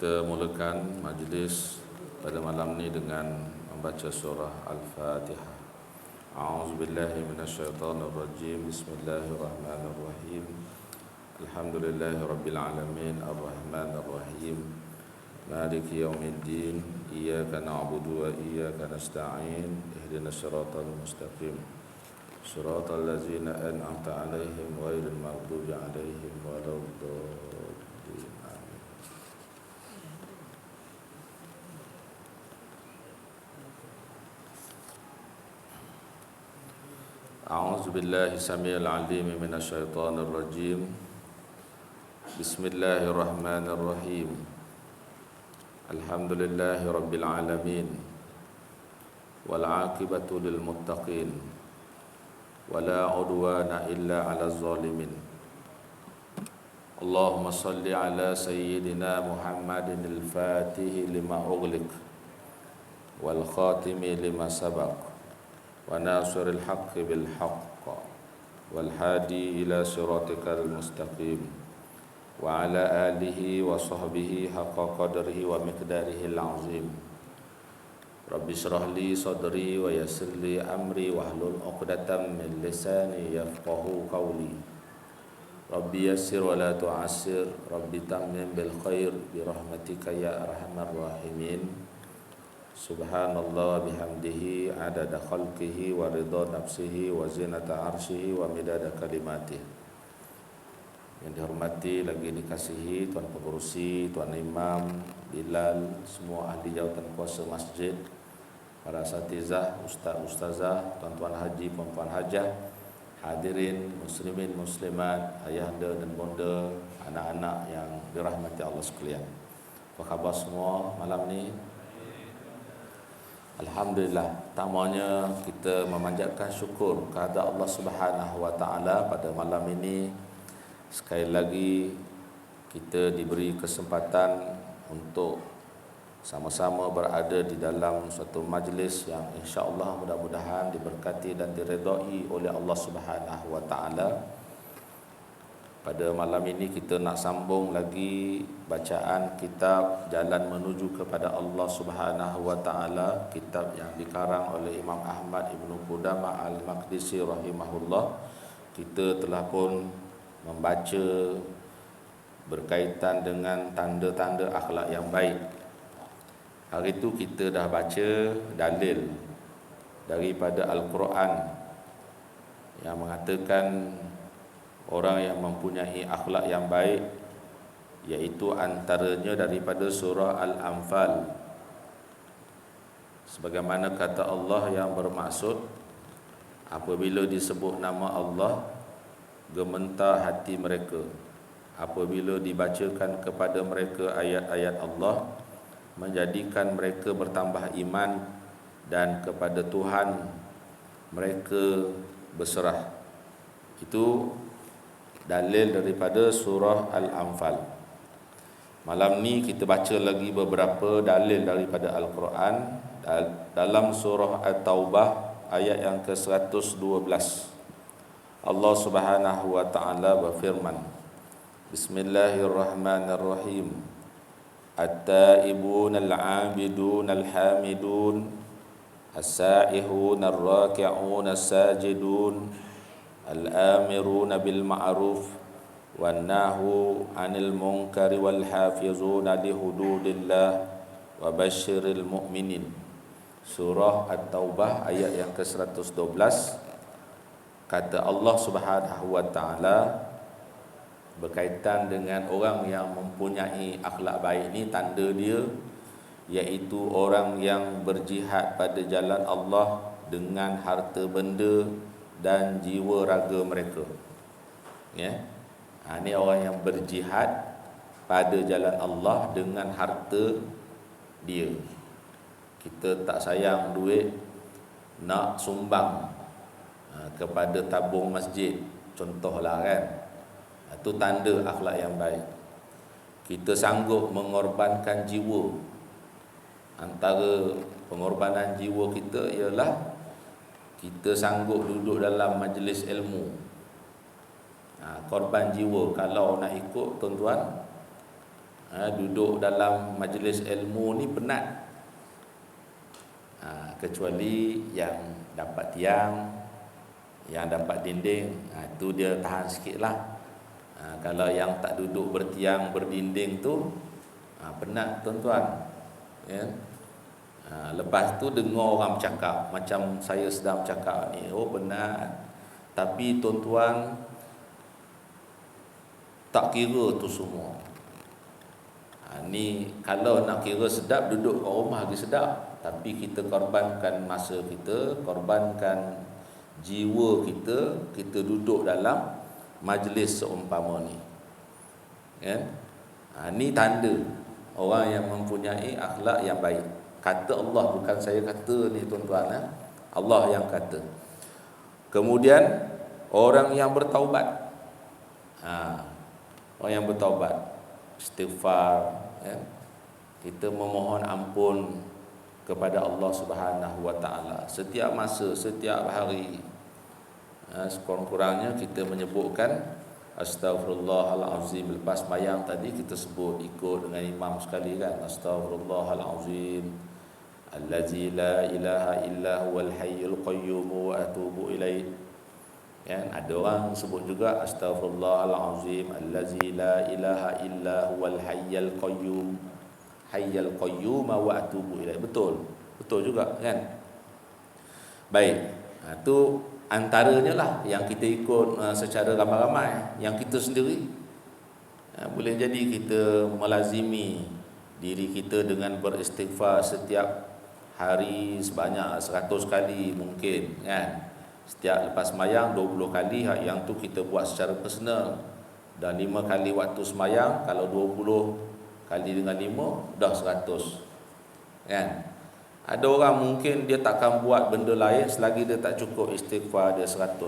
Kita mulakan majlis pada malam ni dengan membaca surah Al-Fatihah. A'udzubillahi minasyaitonirrajim. Bismillahirrahmanirrahim. Alhamdulillahirabbil alamin, arrahmanirrahim, maliki yaumiddin, iyyaka na'budu wa iyyaka nasta'in, ihdinas siratal mustaqim, siratal ladzina an'amta 'alaihim ghairil maghdubi 'alaihim waladdallin. A'udzu billahi samil alim minasyaitonir rajim. Bismillahirrahmanirrahim. Alhamdulillahi rabbil alamin. Wal 'aqibatu lil muttaqin. Wala 'udwana illa 'alal zalimin. Allahumma shalli ala sayyidina Muhammadin al-Fatih lima ughliq wal khatimi lima sabaq wa nasiril haqqi bil haqq wal hadi ila siratikal mustaqim wa ala alihi wa sahbihi haqqa qadrihi wa miqdarihi al-azim. Rabbi shrah li sadri wa yassir li amri wahlul 'uqdatam min lisani yafqahu qawli. Rabbi yassir wa la tu'assir, Rabbi tammim bil khair bi rahmatika ya arhamar rahimin. Subhanallah bihamdihi adada khalqihi wa ridha nafsihi wa zinata arshihi wa midada kalimatih. Yang dihormati lagi dikasihi Tuan Pengurusi, Tuan Imam, Bilal, semua ahli jawatan kuasa masjid, para asatizah, ustaz-ustazah, tuan-tuan haji, puan-puan hajah, hadirin muslimin muslimat, ayahanda dan bonda, anak-anak yang dirahmati Allah sekalian. Apa khabar semua malam ni? Alhamdulillah, pertamanya kita memanjatkan syukur kepada Allah Subhanahu wa taala pada malam ini. Sekali lagi kita diberi kesempatan untuk sama-sama berada di dalam suatu majlis yang insya-Allah mudah-mudahan diberkati dan diredai oleh Allah Subhanahu wa taala. Pada malam ini kita nak sambung lagi bacaan kitab Jalan Menuju kepada Allah Subhanahu wa taala, kitab yang dikarang oleh Imam Ahmad Ibnu Qudamah Al-Maqdisi rahimahullah. Kita telah pun membaca berkaitan dengan tanda-tanda akhlak yang baik. Hari itu kita dah baca dalil daripada Al-Quran yang mengatakan orang yang mempunyai akhlak yang baik, iaitu antaranya daripada surah Al-Anfal. Sebagaimana kata Allah yang bermaksud, apabila disebut nama Allah, gemetar hati mereka. Apabila dibacakan kepada mereka ayat-ayat Allah, menjadikan mereka bertambah iman, dan kepada Tuhan mereka berserah. Itu dalil daripada surah Al-Anfal. Malam ni kita baca lagi beberapa dalil daripada Al-Quran dalam surah At-Taubah ayat yang ke-112. Allah Subhanahu wa taala berfirman, Bismillahirrahmanirrahim. At-taibun al-'abidun al-hamidun as-sa'ihun ar-raki'un as-sajidun al-amiruna bil ma'ruf wan nahu 'anil munkari wal hafizuna li hududillah wa basyiril mu'minin. Surah At-Taubah ayat yang ke-112. Kata Allah Subhanahu wa taala berkaitan dengan orang yang mempunyai akhlak baik ni, tanda dia iaitu orang yang berjihad pada jalan Allah dengan harta benda dan jiwa raga mereka. Ya. Ini orang yang berjihad pada jalan Allah dengan harta dia. Kita tak sayang duit, nak sumbang kepada tabung masjid, contohlah kan. Itu tanda akhlak yang baik. Kita sanggup mengorbankan jiwa. Antara pengorbanan jiwa kita ialah kita sanggup duduk dalam majlis ilmu. Korban jiwa kalau nak ikut tuan-tuan, Duduk dalam majlis ilmu ni penat. Kecuali yang dapat tiang, yang dapat dinding, tu dia tahan sikit lah. Kalau yang tak duduk bertiang, berdinding tu penat tuan-tuan, ya. Lepas tu dengar orang bercakap macam saya sedang bercakap ni, penat. Tapi tuan-tuan tak kira tu semua. Ni kalau nak kira sedap, duduk kat rumah lagi sedap. Tapi kita korbankan masa kita, korbankan jiwa kita, kita duduk dalam majlis seumpama ni, ya. Ni tanda orang yang mempunyai akhlak yang baik. Kata Allah, bukan saya kata ni tuan-tuan, Allah yang kata. Kemudian orang yang bertaubat, orang yang bertaubat, istighfar, ya. Kita memohon ampun kepada Allah Subhanahu wa taala setiap masa, setiap hari. Sekurang-kurangnya kita menyebutkan astaghfirullahalazim. Lepas sembahyang tadi kita sebut ikut dengan imam sekali kan, astaghfirullahalazim allazi la ilaha illa huwal hayyul qayyum wa atubu ilaih. Kan ada orang sebut juga astaghfirullahalazim allazi la ilaha illa huwal hayyul qayyum, hayyul qayyum wa atubu ilaih. Betul juga kan. Baik, tu antaranya lah yang kita ikut secara ramai-ramai. Yang kita sendiri boleh jadi kita melazimi diri kita dengan beristighfar setiap hari sebanyak 100 kali mungkin kan. Setiap lepas sembahyang 20 kali, yang tu kita buat secara personal. Dan 5 kali waktu sembahyang, kalau 20 kali dengan 5 dah 100 kan. Ada orang mungkin dia takkan buat benda lain selagi dia tak cukup istighfar dia 100.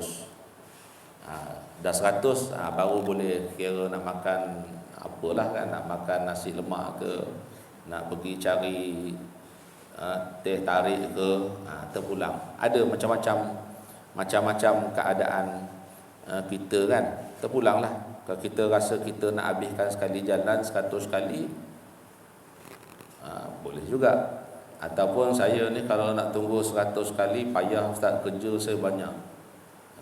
Dah 100 baru boleh kira nak makan apalah kan, nak makan nasi lemak ke, nak pergi cari teh tarik ke, terpulang. Ada macam-macam keadaan kita kan, terpulanglah. Kalau kita rasa kita nak habiskan sekali jalan 100 kali, boleh juga. Ataupun saya ni kalau nak tunggu 100 kali, payah ustaz, kerja saya banyak.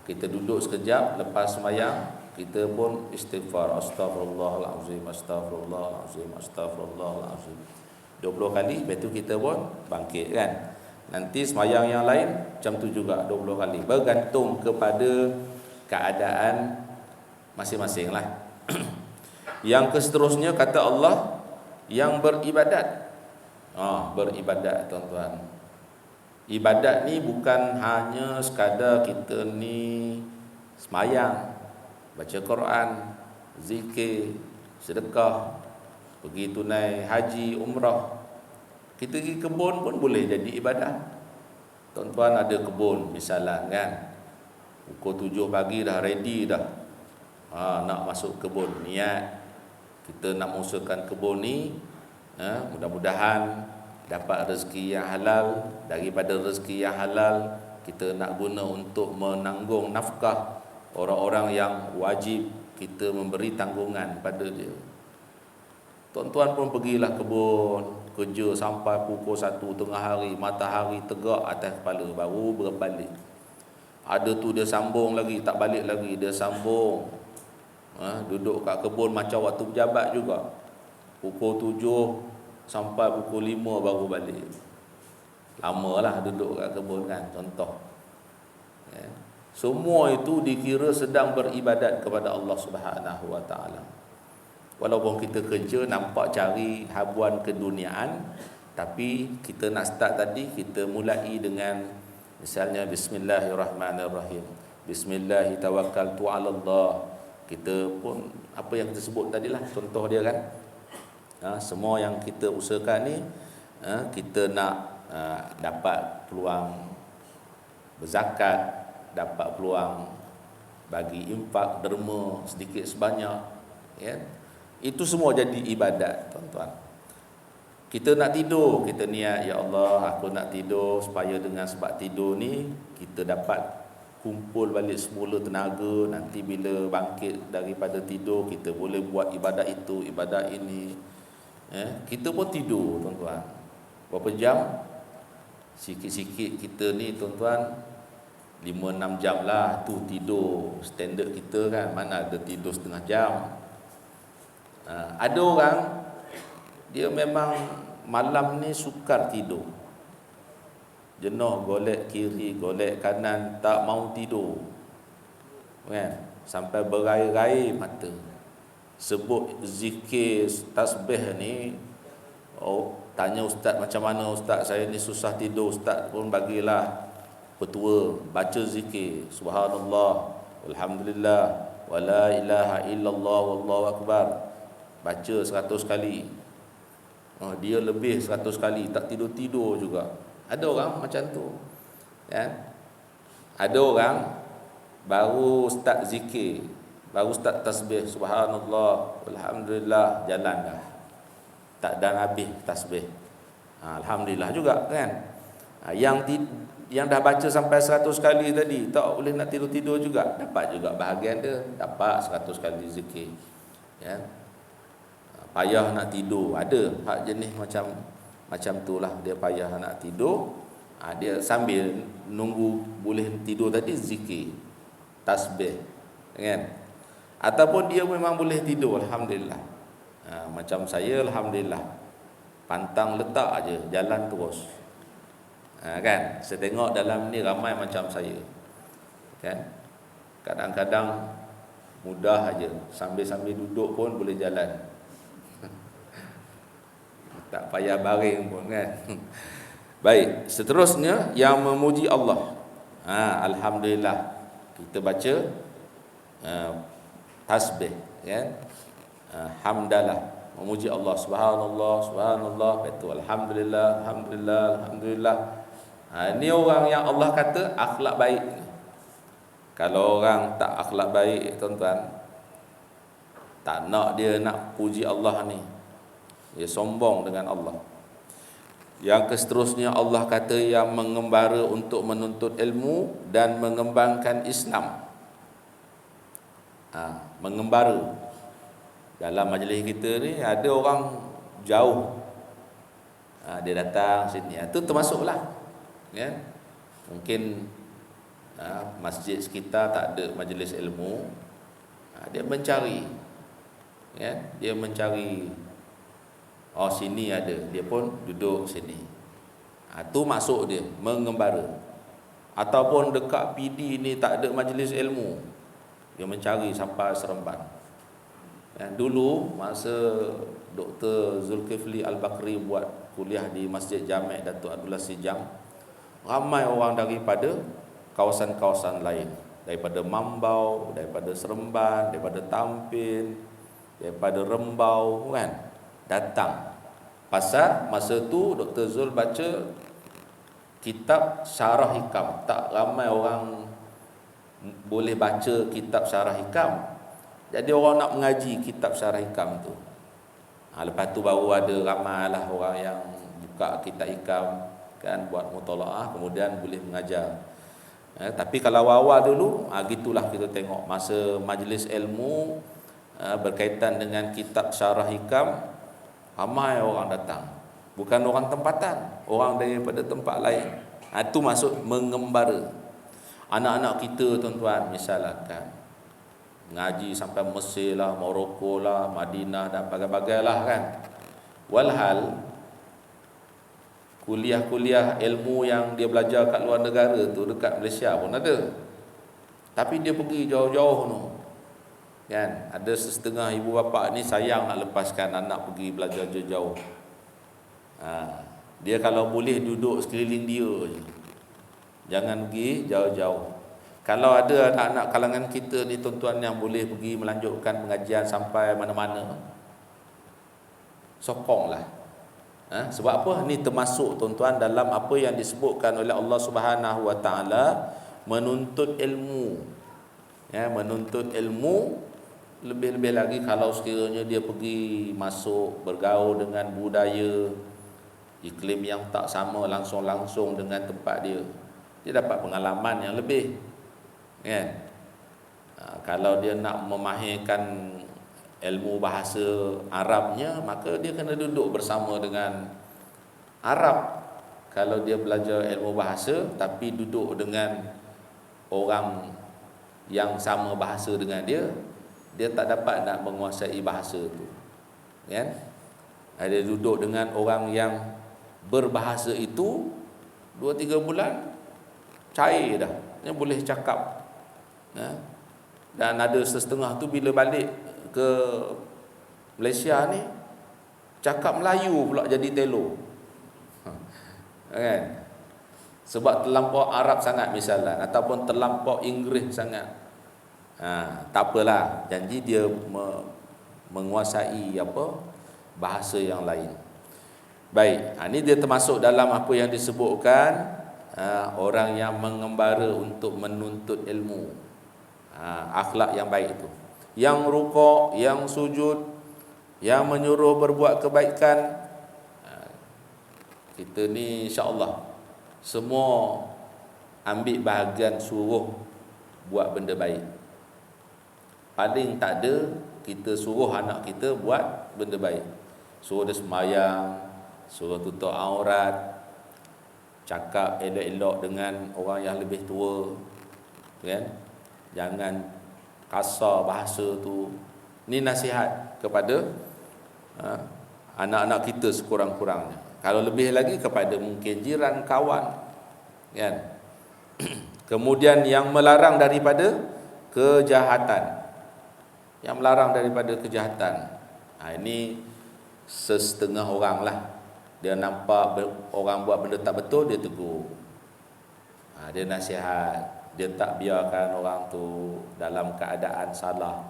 Kita duduk sekejap lepas sembahyang, kita pun istighfar, astaghfirullahalazim, astaghfirullahalazim, astaghfirullahalazim 20 kali. Lepas tu kita pun bangkit kan. Nanti sembahyang yang lain macam tu juga 20 kali. Bergantung kepada keadaan masing-masing lah. Yang seterusnya kata Allah, yang beribadat. Beribadat tuan-tuan. Ibadat ni bukan hanya sekadar kita ni sembahyang, baca Quran, zikir, sedekah, pergi tunai haji, umrah. Kita pergi kebun pun boleh jadi ibadah. Tuan-tuan ada kebun misalnya kan, pukul 7 pagi dah ready dah, nak masuk kebun, niat kita nak mengusahakan kebun ni, mudah-mudahan dapat rezeki yang halal. Daripada rezeki yang halal, kita nak guna untuk menanggung nafkah orang-orang yang wajib kita memberi tanggungan pada dia. Tuan-tuan pun pergilah kebun, kerja sampai pukul 1 tengah hari, matahari tegak atas kepala, baru berbalik. Ada tu dia sambung lagi, tak balik lagi, dia sambung. Duduk kat kebun macam waktu pejabat juga, pukul 7 sampai pukul 5 baru balik. Lamalah duduk kat kebun kan, contoh. Semua itu dikira sedang beribadat kepada Allah Subhanahu wa taala. Walaupun kita kerja nampak cari habuan keduniaan, tapi kita nak start tadi, kita mulai dengan misalnya bismillahirrahmanirrahim, bismillahi tawakkaltu 'ala Allah. Kita pun apa yang kita sebut tadilah contoh dia kan. Semua yang kita usahakan ni, kita nak dapat peluang berzakat, dapat peluang bagi infak, derma sedikit sebanyak, ya. Itu semua jadi ibadat tuan-tuan. Kita nak tidur, kita niat, ya Allah aku nak tidur supaya dengan sebab tidur ni kita dapat kumpul balik semula tenaga, nanti bila bangkit daripada tidur kita boleh buat ibadat itu, ibadat ini. Kita pun tidur tuan-tuan. Berapa jam? Sikit-sikit kita ni tuan-tuan 5-6 jam lah tu tidur standard kita kan. Mana ada tidur setengah jam. Ada orang dia memang malam ni sukar tidur. Jenuh golek kiri, golek kanan, tak mau tidur. Kan? Sampai berair-air mata. Sebut zikir tasbih ni, tanya ustaz macam mana ustaz, saya ni susah tidur, ustaz pun bagilah petua, baca zikir subhanallah walhamdulillah wala ilaha illallah wallahu akbar, baca 100 kali. Dia lebih 100 kali tak tidur-tidur juga. Ada orang macam tu kan. Ada orang baru start zikir, baru start tasbih subhanallah walhamdulillah, jalan dah, tak dan habis tasbih. Alhamdulillah juga kan. Yang dah baca sampai 100 kali tadi tak boleh nak tidur-tidur juga, dapat juga bahagian dia, dapat 100 kali zikir ya. Payah nak tidur, ada hak jenis macam tu lah, dia payah nak tidur, dia sambil nunggu boleh tidur tadi zikir tasbih kan. Ataupun dia memang boleh tidur alhamdulillah. Macam saya alhamdulillah, pantang letak aja, jalan terus. Kan, saya tengok dalam ni ramai macam saya kan. Kadang-kadang mudah aja, sambil-sambil duduk pun boleh jalan. Tak payah baring pun kan. Baik, seterusnya yang memuji Allah. Alhamdulillah, kita baca tasbih kan. Hamdalah, memuji Allah, subhanallah subhanallah, betul, alhamdulillah alhamdulillah alhamdulillah. Ini orang yang Allah kata akhlak baik. Kalau orang tak akhlak baik tuan-tuan, tak nak dia nak puji Allah ni, dia sombong dengan Allah. Yang seterusnya Allah kata yang mengembara untuk menuntut ilmu dan mengembangkan Islam. Mengembara. Dalam majlis kita ni ada orang jauh, dia datang sini, itu termasuklah ya. Mungkin masjid sekitar tak ada majlis ilmu, dia mencari ya, dia mencari, sini ada, dia pun duduk sini. Tu masuk dia mengembara. Ataupun dekat PD ni tak ada majlis ilmu, dia mencari sampai Seremban. Dulu masa Dr. Zulkifli Al-Bakri buat kuliah di Masjid Jami' Datuk Abdullah Sijang, ramai orang daripada kawasan-kawasan lain, daripada Mambau, daripada Seremban, daripada Tampin, daripada Rembau kan, datang. Pasal masa tu Dr. Zul baca kitab Syarah Hikam. Tak ramai orang boleh baca kitab Syarah Hikam. Jadi orang nak mengaji kitab Syarah Hikam tu. Lepas tu baru ada ramailah orang yang buka kitab Hikam kan, buat mutalaah, kemudian boleh mengajar. Tapi kalau awal dulu, gitulah kita tengok masa majlis ilmu berkaitan dengan kitab Syarah Hikam, ramai orang datang. Bukan orang tempatan, orang daripada tempat lain. Itu masuk mengembara. Anak-anak kita tuan-tuan misalkan ngaji sampai Mesir lah, Morocco lah, Madinah dan bagai-bagai lah kan. Walhal kuliah-kuliah ilmu yang dia belajar kat luar negara tu dekat Malaysia pun ada. Tapi dia pergi jauh-jauh tu kan. Ada setengah ibu bapa ni sayang nak lepaskan anak pergi belajar jauh-jauh. Dia kalau boleh duduk sekeliling dia je, jangan pergi jauh-jauh. Kalau ada anak-anak kalangan kita ni tuan-tuan yang boleh pergi melanjutkan pengajian sampai mana-mana, sokonglah. Sebab apa? Ni termasuk tuan-tuan dalam apa yang disebutkan oleh Allah Subhanahu Wa Taala, menuntut ilmu. Ya, menuntut ilmu, lebih-lebih lagi kalau sekiranya dia pergi masuk bergaul dengan budaya iklim yang tak sama langsung-langsung dengan tempat dia, dia dapat pengalaman yang lebih kan. Kalau dia nak memahirkan ilmu bahasa Arabnya, maka dia kena duduk bersama dengan Arab. Kalau dia belajar ilmu bahasa tapi duduk dengan orang yang sama bahasa dengan dia, dia tak dapat nak menguasai bahasa tu, kan? Dia duduk dengan orang yang berbahasa itu 2-3 bulan cair dah, dia boleh cakap. Dan ada setengah tu bila balik ke Malaysia ni cakap Melayu pula jadi telo, kan? Sebab terlampau Arab sangat misalnya, ataupun terlampau Inggeris sangat. Tak apalah, janji dia menguasai bahasa yang lain. Baik, ini dia termasuk dalam apa yang disebutkan orang yang mengembara untuk menuntut ilmu. Akhlak yang baik itu, yang rukuk, yang sujud, yang menyuruh berbuat kebaikan. Kita ni insya-Allah semua ambil bahagian suruh buat benda baik. Paling tak ada kita suruh anak kita buat benda baik, suruh dia sembahyang, suruh tutup aurat, cakap elok-elok dengan orang yang lebih tua, kan? Jangan kasar bahasa tu. Ni nasihat kepada anak-anak kita sekurang-kurangnya. Kalau lebih lagi kepada mungkin jiran, kawan, kan? Kemudian yang melarang daripada kejahatan. Yang melarang daripada kejahatan. Ini setengah orang lah. Dia nampak orang buat benda tak betul, dia tegur. Dia nasihat. Dia tak biarkan orang tu dalam keadaan salah,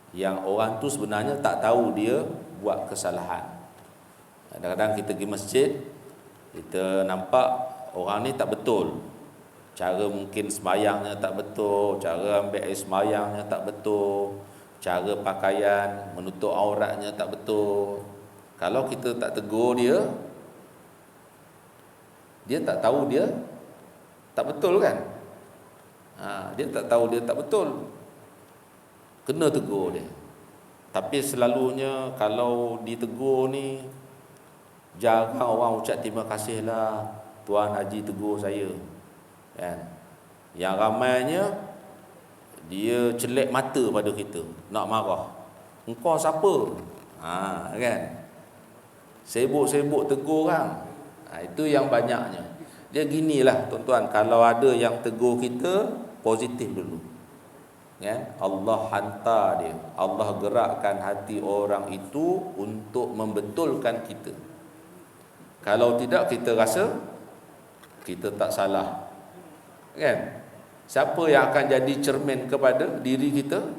yang orang tu sebenarnya tak tahu dia buat kesalahan. Kadang-kadang kita pergi masjid, kita nampak orang ni tak betul, cara mungkin sembahyangnya tak betul, cara ambil air sembahyangnya tak betul, cara pakaian, menutup auratnya tak betul. Kalau kita tak tegur dia, dia tak tahu dia tak betul, kan? Dia tak tahu dia tak betul, kena tegur dia. Tapi selalunya kalau ditegur ni, jarang orang ucap terima kasih lah, Tuan Haji tegur saya, kan? Yang ramainya dia celek mata pada kita, nak marah. Engkau siapa? Kan? Sibuk-sibuk tegur orang. Itu yang banyaknya. Dia ginilah tuan-tuan, kalau ada yang tegur kita, positif dulu, ya. Allah hantar dia, Allah gerakkan hati orang itu untuk membetulkan kita. Kalau tidak, kita rasa kita tak salah, kan? Siapa yang akan jadi cermin kepada diri kita?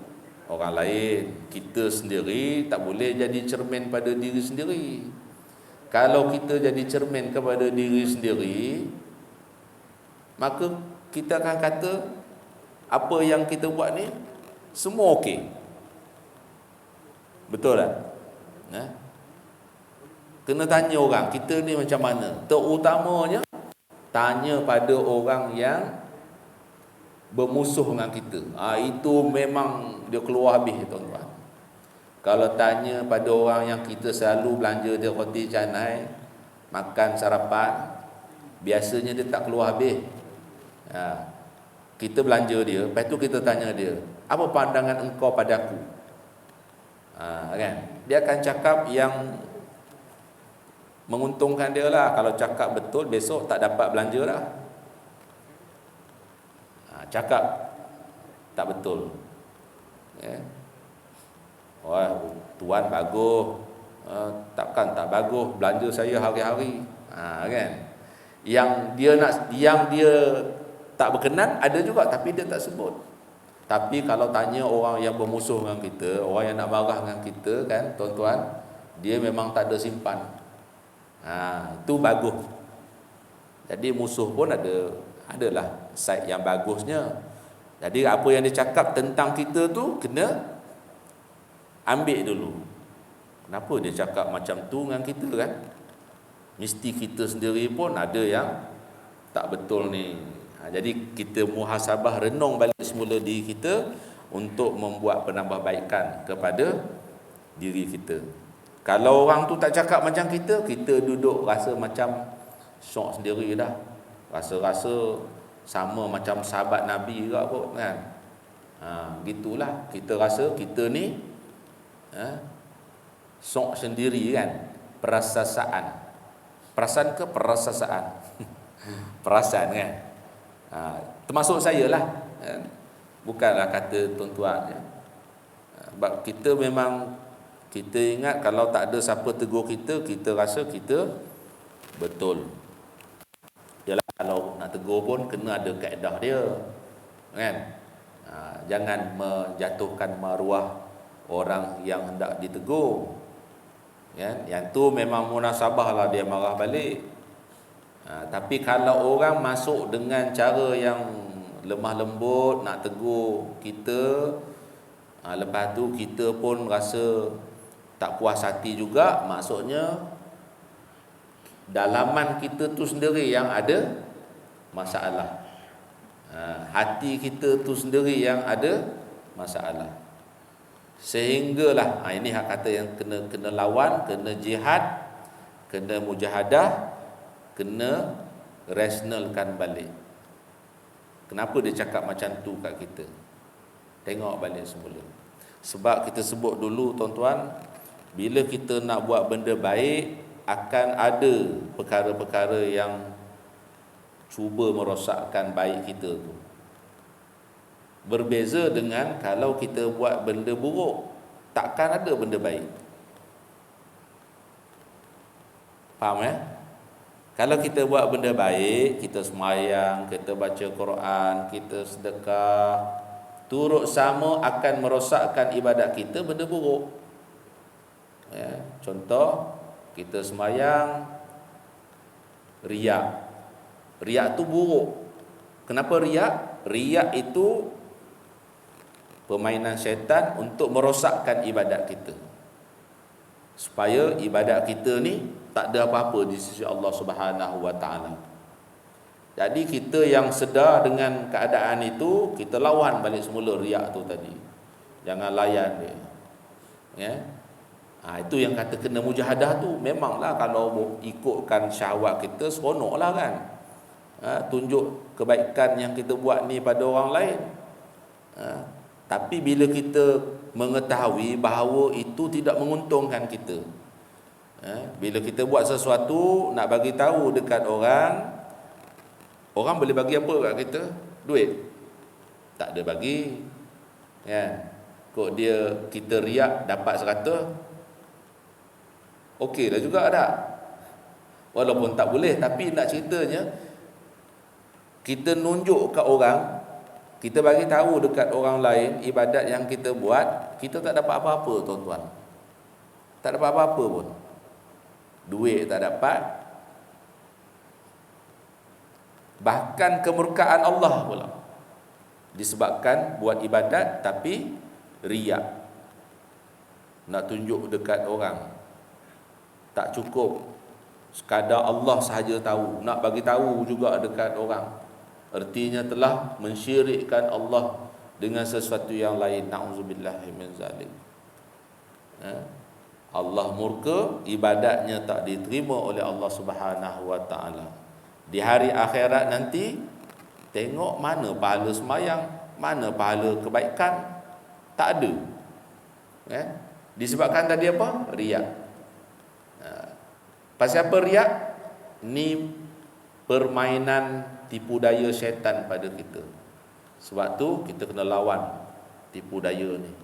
Orang lain. Kita sendiri tak boleh jadi cermin pada diri sendiri. Kalau kita jadi cermin kepada diri sendiri, maka kita akan kata apa yang kita buat ni semua okey. Betul tak? Kena tanya orang kita ni macam mana. Terutamanya tanya pada orang yang bermusuh dengan kita. Itu memang dia keluar habis, tuan-tuan. Kalau tanya pada orang yang kita selalu belanja dia roti canai, makan sarapan, biasanya dia tak keluar habis. Kita belanja dia, lepas tu kita tanya dia, apa pandangan engkau padaku? Kan? Dia akan cakap yang menguntungkan dia lah. Kalau cakap betul, besok tak dapat belanja lah. Cakap tak betul, ya. Tuan bagus, takkan tak bagus, belanja saya hari-hari, kan? Yang dia tak berkenan ada juga, tapi dia tak sebut. Tapi kalau tanya orang yang bermusuh dengan kita, orang yang nak marah dengan kita, kan tuan-tuan, dia memang tak ada simpan. Itu bagus. Jadi musuh pun adalah side yang bagusnya. Jadi apa yang dia cakap tentang kita tu kena ambil dulu. Kenapa dia cakap macam tu dengan kita, kan? Mesti kita sendiri pun ada yang tak betul ni. Jadi kita muhasabah, renung balik semula diri kita untuk membuat penambahbaikan kepada diri kita. Kalau orang tu tak cakap macam kita duduk rasa macam syok sendiri dah. Rasa-rasa sama macam sahabat Nabi juga kot kan. Gitulah kita rasa kita ni syok sendiri kan. Perasaan. Perasaan ke perasaan? Perasaan kan. Termasuk saya lah kan? Bukanlah kata tuan-tuan ya. Sebab kita memang, kita ingat kalau tak ada siapa tegur kita, kita rasa kita betul. Yalah, kalau nak tegur pun kena ada kaedah dia kan. Jangan menjatuhkan maruah orang yang hendak ditegur kan. Yang tu memang munasabah lah dia marah balik. Tapi kalau orang masuk dengan cara yang lemah lembut nak tegur kita, lepas tu kita pun rasa tak puas hati juga, maksudnya dalaman kita tu sendiri yang ada masalah. Hati kita tu sendiri yang ada masalah. Sehinggalah ini hak kata yang kena lawan, kena jihad, kena mujahadah, kena rasionalkan balik. Kenapa dia cakap macam tu kat kita? Tengok balik semula. Sebab kita sebut dulu tuan-tuan, bila kita nak buat benda baik, akan ada perkara-perkara yang cuba merosakkan baik kita tu. Berbeza dengan kalau kita buat benda buruk, takkan ada benda baik. Faham ya? Kalau kita buat benda baik, kita sembahyang, kita baca Quran, kita sedekah, turut sama akan merosakkan ibadat kita benda buruk. Ya, contoh, kita sembahyang, riak. Riak tu buruk. Kenapa riak? Riak itu permainan syaitan untuk merosakkan ibadat kita. Supaya ibadat kita ni tak ada apa-apa di sisi Allah Subhanahu wa taala. Jadi kita yang sedar dengan keadaan itu, kita lawan balik semula riak tu tadi. Jangan layan dia. Ya. Itu yang kata kena mujahadah tu. Memanglah kalau ikutkan syahwat kita, seronoklah kan. Tunjuk kebaikan yang kita buat ni pada orang lain. Tapi bila kita mengetahui bahawa itu tidak menguntungkan kita, bila kita buat sesuatu nak bagi tahu dekat orang, orang boleh bagi apa kat kita? Duit? Tak ada bagi. Kan? Kok dia kita riak dapat 100, okey lah juga tak? Walaupun tak boleh, tapi nak ceritanya kita nunjuk kat orang, kita bagi tahu dekat orang lain ibadat yang kita buat, kita tak dapat apa-apa tuan-tuan. Tak dapat apa-apa pun. Duit tak dapat, bahkan kemurkaan Allah pula disebabkan buat ibadat tapi riak, nak tunjuk dekat orang. Tak cukup sekadar Allah sahaja tahu, nak bagi tahu juga dekat orang. Artinya telah mensyirikkan Allah dengan sesuatu yang lain. Na'udzubillahi min zalik. Allah murka, ibadatnya tak diterima oleh Allah Subhanahu wa taala. Di hari akhirat nanti, tengok mana pahala sembahyang, mana pahala kebaikan, tak ada. Disebabkan tadi apa? Riak. Pasal apa riak? Ni permainan tipu daya syaitan pada kita. Sebab tu kita kena lawan tipu daya ni.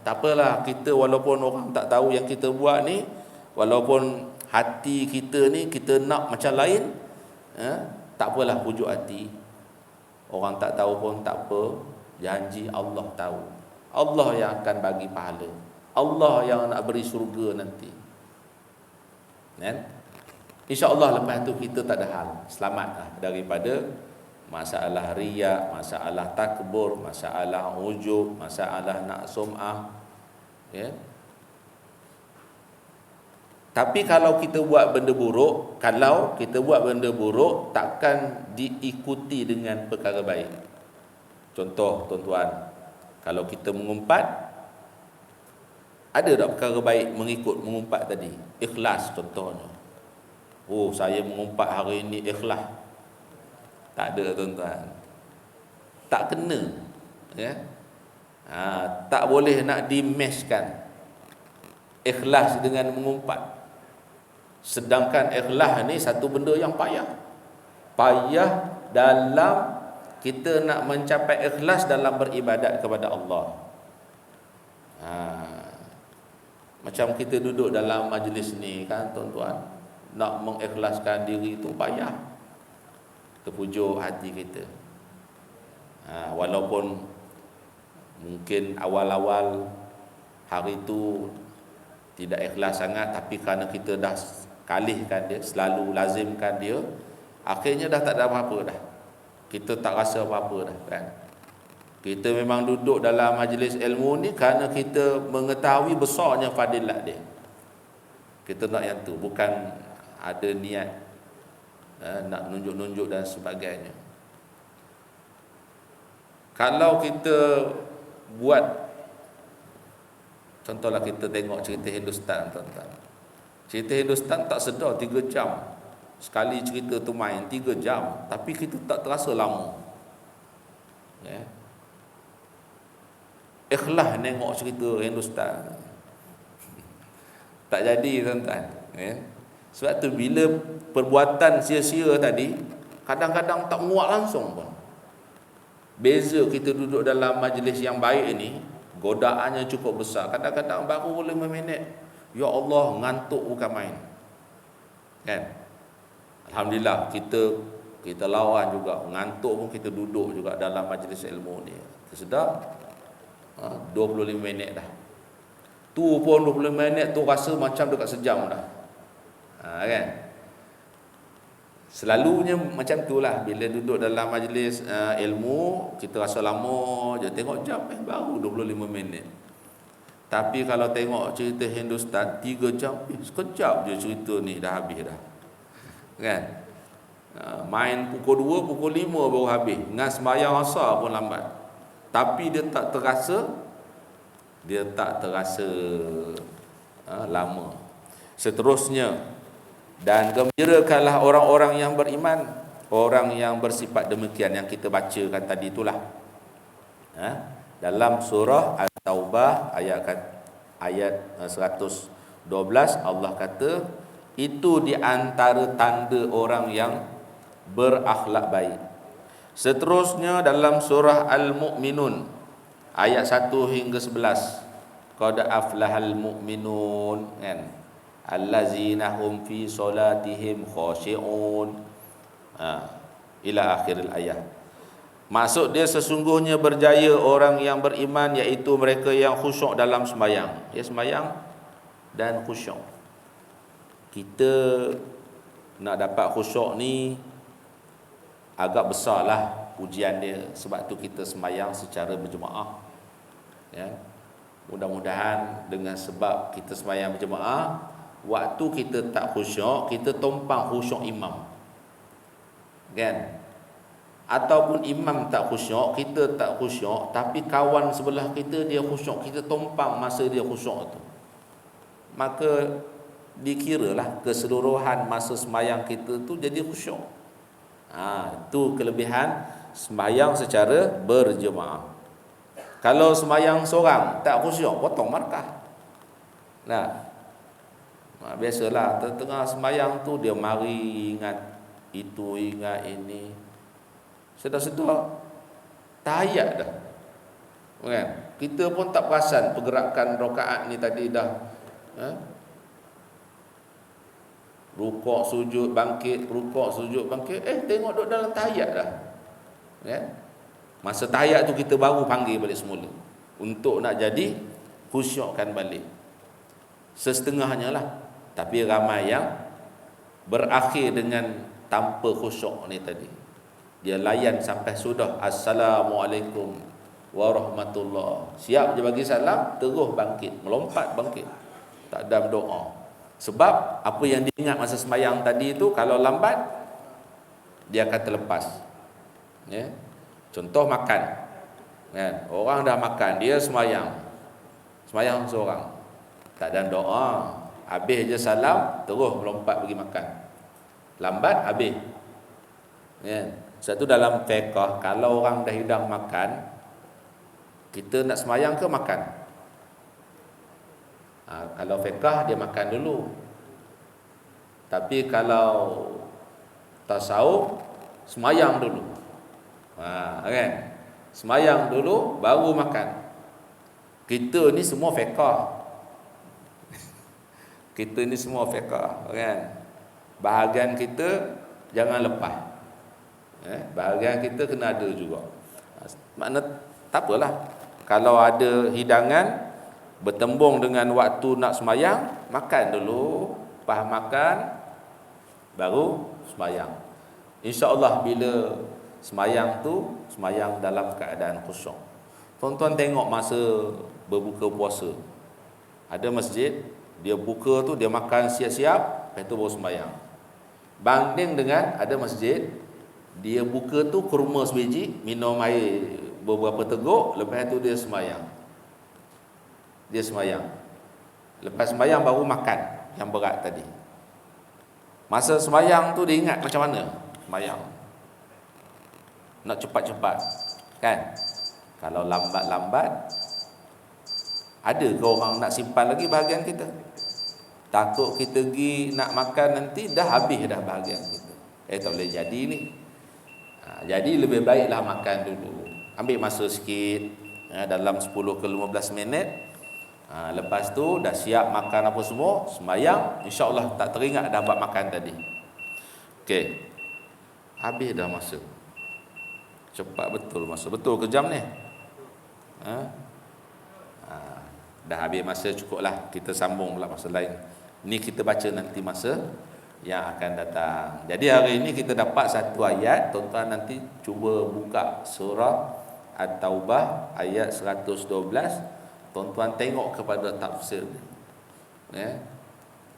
Tak apalah, kita walaupun orang tak tahu yang kita buat ni, walaupun hati kita ni kita nak macam lain, tak apalah, pujuk hati. Orang tak tahu pun tak apa, janji Allah tahu. Allah yang akan bagi pahala, Allah yang nak beri syurga nanti. InsyaAllah lepas tu kita tak ada hal, selamatlah daripada masalah riak, masalah takbur, masalah ujub, masalah nak sum'ah. Tapi kalau kita buat benda buruk, takkan diikuti dengan perkara baik. Contoh tuan-tuan, Kalau kita mengumpat, ada tak perkara baik mengikut mengumpat tadi? Ikhlas contohnya. Oh, saya mengumpat hari ini ikhlas. Tak ada tuan-tuan. Tak kena. Ya. Tak boleh nak dimeshkan ikhlas dengan mengumpat. Sedangkan ikhlas ni satu benda yang payah. Payah dalam kita nak mencapai ikhlas dalam beribadat kepada Allah. Macam kita duduk dalam majlis ni kan tuan-tuan, nak mengikhlaskan diri itu payah. Terpujuk hati kita. Walaupun mungkin awal-awal hari itu tidak ikhlas sangat, tapi kerana kita dah kalihkan dia, selalu lazimkan dia, akhirnya dah tak ada apa-apa dah. Kita tak rasa apa-apa dah kan. Kita memang duduk dalam majlis ilmu ni kerana kita mengetahui besarnya fadilat dia. Kita nak yang tu, bukan ada niat nak nunjuk-nunjuk dan sebagainya. Kalau kita buat, contohlah kita tengok cerita Hindustan tuan-tuan. Cerita Hindustan tak sedar 3 jam. Sekali cerita tu main 3 jam, tapi kita tak terasa lama. Ya. Ikhlas tengok cerita Hindustan. Tak jadi tuan-tuan. Ya. Sebab tu bila perbuatan sia-sia tadi, kadang-kadang tak muat langsung pun. Beza kita duduk dalam majlis yang baik ini, godaannya cukup besar. Kadang-kadang baru 5 minit, ya Allah, ngantuk bukan main. Kan? Alhamdulillah kita lawan juga. Ngantuk pun kita duduk juga dalam majlis ilmu ni. Sedar 25 minit dah. Tu pun 25 minit tu rasa macam dekat sejam dah. Kan? Selalunya macam itulah, bila duduk dalam majlis ilmu, kita rasa lama je, tengok jam baru 25 minit. Tapi kalau tengok cerita Hindustan 3 jam, sekejap je cerita ni dah habis dah. Kan? Main pukul 2, pukul 5 baru habis. Dengan sembahyang asar pun lambat. Tapi dia tak terasa lama. Seterusnya, dan gembirakanlah orang-orang yang beriman, orang yang bersifat demikian yang kita bacakan tadi itulah. Dalam surah At-Taubah ayat 112 Allah kata, itu di antara tanda orang yang berakhlak baik. Seterusnya dalam surah Al-Mu'minun ayat 1 hingga 11, qad aflahal mu'minun, kan, allazina hum fi solatihim khashi'un, ila akhiril ayat. Maksud dia sesungguhnya berjaya orang yang beriman, iaitu mereka yang khusyuk dalam sembahyang. Ya, sembahyang dan khusyuk. Kita nak dapat khusyuk ni agak besarlah ujian dia. Sebab tu kita sembahyang secara berjemaah. Ya. Mudah-mudahan dengan sebab kita sembahyang berjemaah, waktu kita tak khusyuk, kita tumpang khusyuk imam. Kan? Ataupun imam tak khusyuk, kita tak khusyuk, tapi kawan sebelah kita dia khusyuk, kita tumpang masa dia khusyuk tu. Maka dikiralah keseluruhan masa sembahyang kita tu jadi khusyuk. Itu kelebihan sembahyang secara berjemaah. Kalau sembahyang seorang tak khusyuk, potong markah. Biasalah tengah sembahyang tu dia mari ingat itu, ingat ini. Sedar-sedar tahiyat dah. Kan? Kita pun tak perasan pergerakan rakaat ni tadi dah. Rukuk sujud bangkit, rukuk sujud bangkit, tengok duduk dalam tahiyat dah. Kan? Masa tahiyat tu kita baru panggil balik semula untuk nak jadi khusyukkan balik. Setengahnya lah. Tapi ramai yang berakhir dengan tanpa khusyuk ni tadi. Dia layan sampai sudah Assalamualaikum warahmatullahi. Siap je bagi salam, terus bangkit, melompat bangkit. Tak ada doa. Sebab apa yang diingat masa sembahyang tadi itu, kalau lambat dia akan terlepas. Ya. Contoh makan. Kan? Orang dah makan, dia semayang. Semayang seorang. Tak ada doa. Habis je salam, terus melompat pergi makan. Lambat habis. Kan? Satu dalam fiqh, kalau orang dah hidang makan, kita nak semayang ke makan? Kalau fiqh dia makan dulu. Tapi kalau tasawuf, semayang dulu. Kan? Semayang dulu baru makan. Kita ni semua fiqh. Kita ni semua fiqh, kan? Bahagian kita jangan lepas. Bahagian kita kena ada juga. Makna tak apalah. Kalau ada hidangan bertembung dengan waktu nak semayang, makan dulu. Lepas makan baru semayang. InsyaAllah bila semayang tu, semayang dalam keadaan khusyuk. Tuan-tuan tengok masa berbuka puasa. Ada masjid, dia buka tu, dia makan siap-siap, lepas tu baru semayang. Banding dengan ada masjid, dia buka tu kurma sebiji, minum air beberapa teguk, lepas tu dia semayang. Dia semayang. Lepas semayang baru makan yang berat tadi. Masa semayang tu dia ingat macam mana semayang. Nak cepat-cepat, kan? Kalau lambat-lambat, ada ke orang nak simpan lagi bahagian kita? Takut kita pergi nak makan nanti dah habis dah bahagian kita. Tak boleh jadi ni. Jadi lebih baiklah makan dulu. Ambil masa sikit, dalam 10 ke 15 minit. Lepas tu dah siap makan apa semua, semayang, insya-Allah tak teringat dah buat makan tadi. Okey. Habis dah masa. Cepat betul masa. Betul ke jam ni? Dah habis masa, cukuplah. Kita sambung pula masa lain. Ni kita baca nanti masa yang akan datang. Jadi hari ini kita dapat satu ayat. Tuan-tuan nanti cuba buka surah At-Taubah ayat 112. Tuan-tuan tengok kepada tafsir.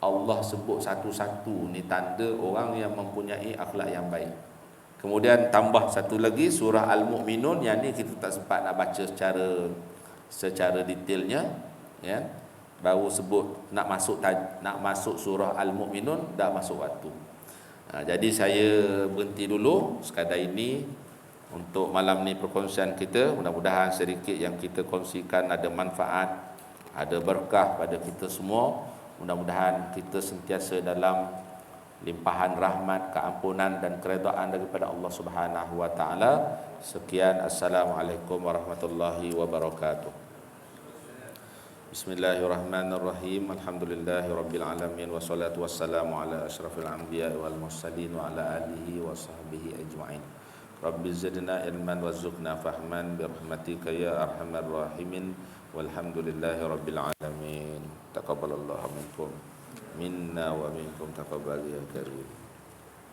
Allah sebut satu-satu ni tanda orang yang mempunyai akhlak yang baik. Kemudian tambah satu lagi surah Al-Mu'minun, yang ni kita tak sempat nak baca secara detailnya, ya. Baru sebut nak masuk surah Al-Mu'minun dah masuk waktu. Jadi saya berhenti dulu sekadar ini untuk malam ni perkongsian kita. Mudah-mudahan sedikit yang kita kongsikan ada manfaat, ada berkah pada kita semua. Mudah-mudahan kita sentiasa dalam limpahan rahmat, keampunan dan keredaan daripada Allah Subhanahu wa taala. Sekian, assalamualaikum warahmatullahi wabarakatuh. Bismillahirrahmanirrahim. Alhamdulillahirabbil alamin wassalatu wassalamu ala asyrafil anbiya'i wal mursalin wa ala alihi wa sahbihi ajma'in. Rabbi zidna ilman warzuqna fahman bi rahmatika ya arhamar rahimin. Walhamdulillahirabbil alamin. Taqabbalallahu minkum minna wa minkum taqabbal ya karim.